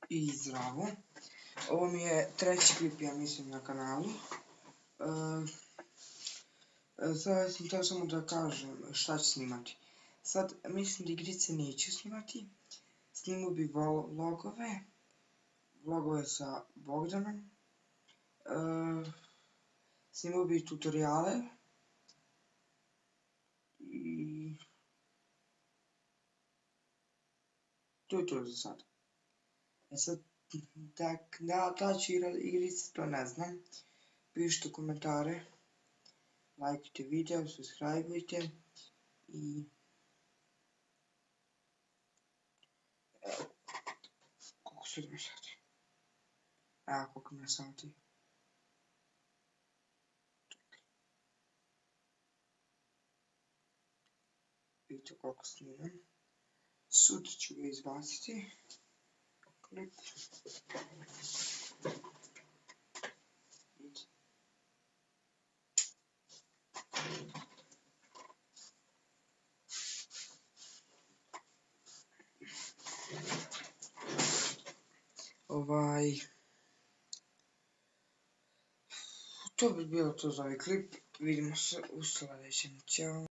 I zdravo. Ovo mi je treći klip, ja mislim, na kanalu. Sada sam htio samo da kažem šta ću snimati. Sad mislim da igrice neću snimati. Snimao bi vlogove sa Bogdanom. Snimao bi tutoriale. I to je to za sad. Sad, da ću igrice, to ne znam. Pišite komentare. Lajkujte video, subskrajbujte. I evo, koliko su ima sati? Evo koliko ima sati. Vidite koliko snimam. Sutra ću ga izbaciti. Klip. To bi bilo to za ovaj klip. Vidimo se u sljedećem. Ćao.